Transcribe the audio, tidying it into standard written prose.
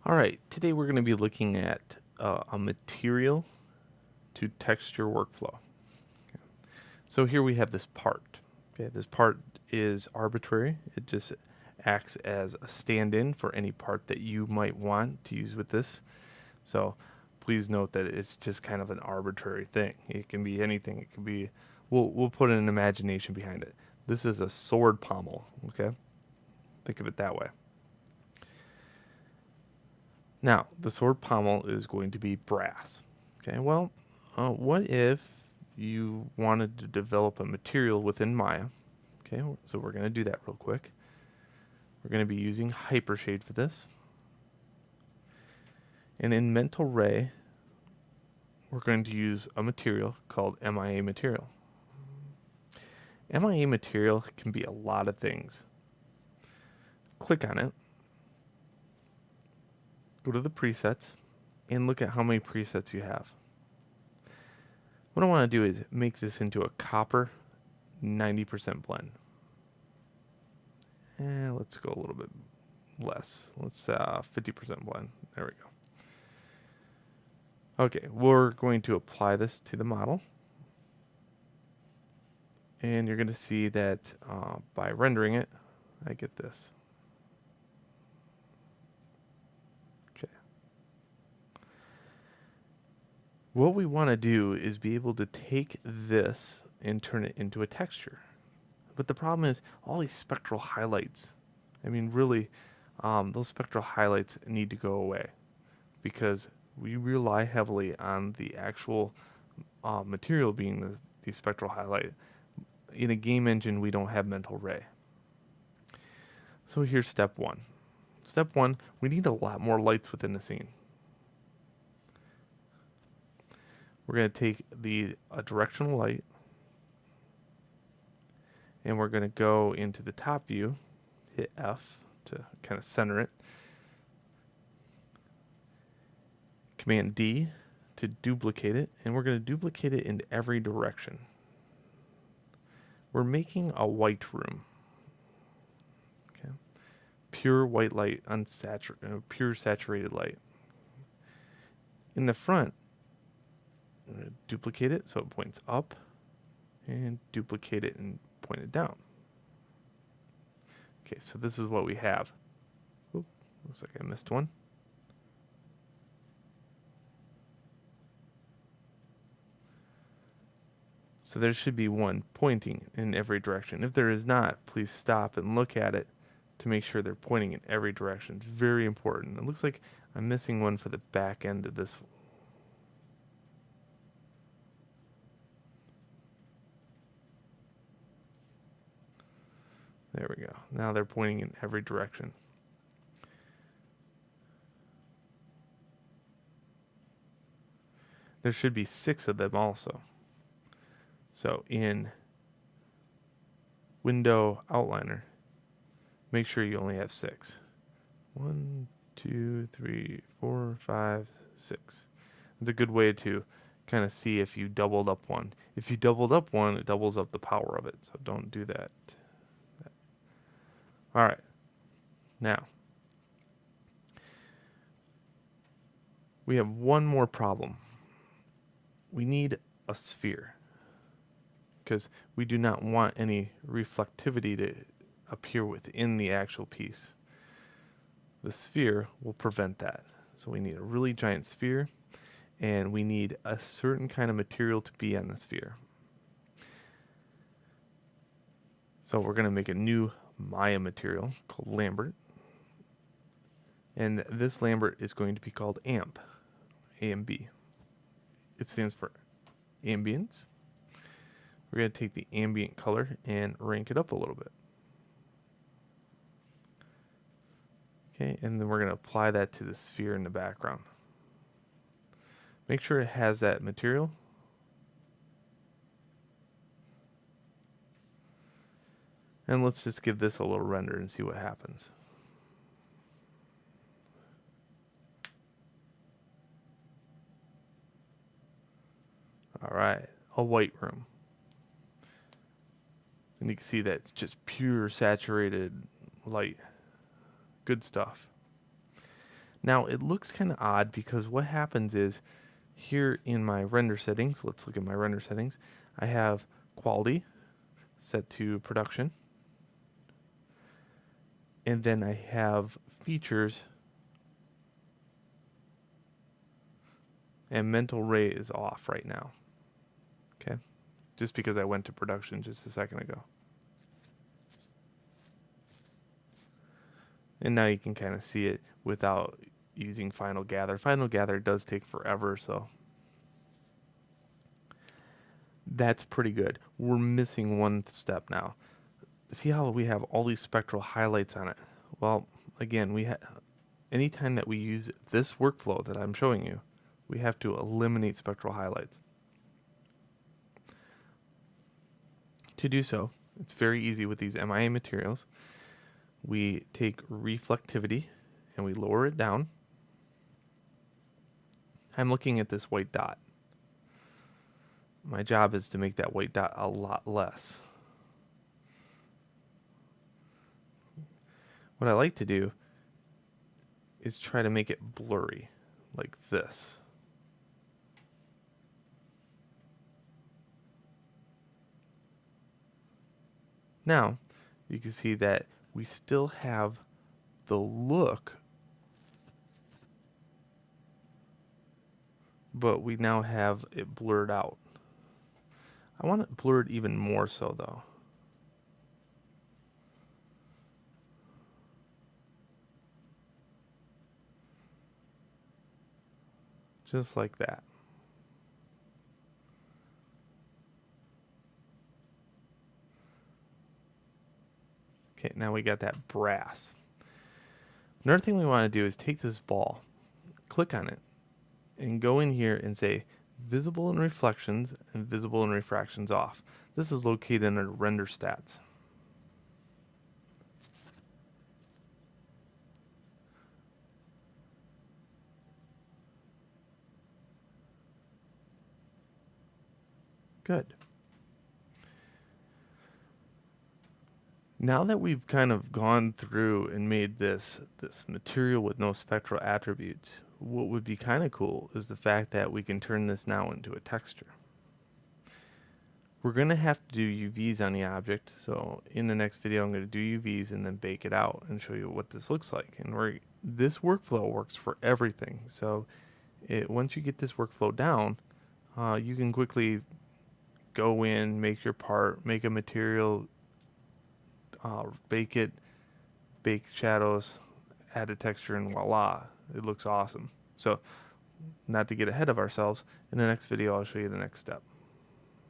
All right, today we're going to be looking at a material to texture workflow. So here we have this part. Okay, this part is arbitrary. It just acts as a stand-in for any part that you might want to use with this. So please note that it's just kind of an arbitrary thing. It can be anything. It can be we'll put an imagination behind it. This is a sword pommel, okay? Think of it that way. Now, the sword pommel is going to be brass. Okay, well, what if you wanted to develop a material within Maya? Okay, so we're going to do that real quick. We're going to be using Hypershade for this. And in Mental Ray, we're going to use a material called MIA material. MIA material can be a lot of things. Click on it, go to the presets, and look at how many presets you have. What I want to do is make this into a copper 90% blend. And let's go a little bit less. Let's 50% blend. There we go. Okay, we're going to apply this to the model. And you're going to see that by rendering it, I get this. Okay. What we want to do is be able to take this and turn it into a texture. But the problem is all these spectral highlights. I mean, really, those spectral highlights need to go away because we rely heavily on the actual material being the spectral highlight. In a game engine, we don't have mental ray. So here's step one. Step one, we need a lot more lights within the scene. We're going to take a directional light and we're going to go into the top view, hit F to kind of center it. Command D to duplicate it, and we're going to duplicate it in every direction. We're making a white room. Okay. Pure white light, pure saturated light. In the front, I'm going to duplicate it so it points up, and duplicate it and point it down. Okay, so this is what we have. Oop, looks like I missed one. So there should be one pointing in every direction. If there is not, please stop and look at it to make sure they're pointing in every direction. It's very important. It looks like I'm missing one for the back end of this. There we go. Now they're pointing in every direction. There should be 6 of them also. So in Window Outliner, make sure you only have 6. 1, 2, 3, 4, 5, 6. It's a good way to kind of see if you doubled up one. If you doubled up one, it doubles up the power of it. So don't do that. All right. Now, we have one more problem. We need a sphere because we do not want any reflectivity to appear within the actual piece. The sphere will prevent that. So we need a really giant sphere, and we need a certain kind of material to be on the sphere. So we're going to make a new Maya material called Lambert. And this Lambert is going to be called AMB, AMB. It stands for ambience. We're going to take the ambient color and rank it up a little bit. Okay, and then we're going to apply that to the sphere in the background. Make sure it has that material. And let's just give this a little render and see what happens. All right, a white room. And you can see that it's just pure saturated light. Good stuff. Now it looks kind of odd because what happens is here in my render settings, let's look at my render settings, I have quality set to production, and then I have features, and mental rate is off right now. Okay, just because I went to production just a second ago. And now you can kind of see it without using Final Gather. Final Gather does take forever, so that's pretty good. We're missing one step now. See how we have all these spectral highlights on it? Well, again, anytime that we use this workflow that I'm showing you, we have to eliminate spectral highlights. To do so, it's very easy with these MIA materials. We take reflectivity and we lower it down. I'm looking at this white dot. My job is to make that white dot a lot less. What I like to do is try to make it blurry, like this. Now, you can see that we still have the look, but we now have it blurred out. I want it blurred even more so though. Just like that. Okay, now we got that brass. Another thing we want to do is take this ball, click on it, and go in here and say visible and reflections and visible and refractions off. This is located under render stats. Good. Now that we've kind of gone through and made this material with no spectral attributes, what would be kind of cool is the fact that we can turn this now into a texture. We're going to have to do UVs on the object, so in the next video I'm going to do UVs and then bake it out and show you what this looks like. And this workflow works for everything, so once you get this workflow down, you can quickly go in, make your part, make a material, bake it, bake shadows, add a texture, and voila, it looks awesome. So not to get ahead of ourselves, in the next video I'll show you the next step.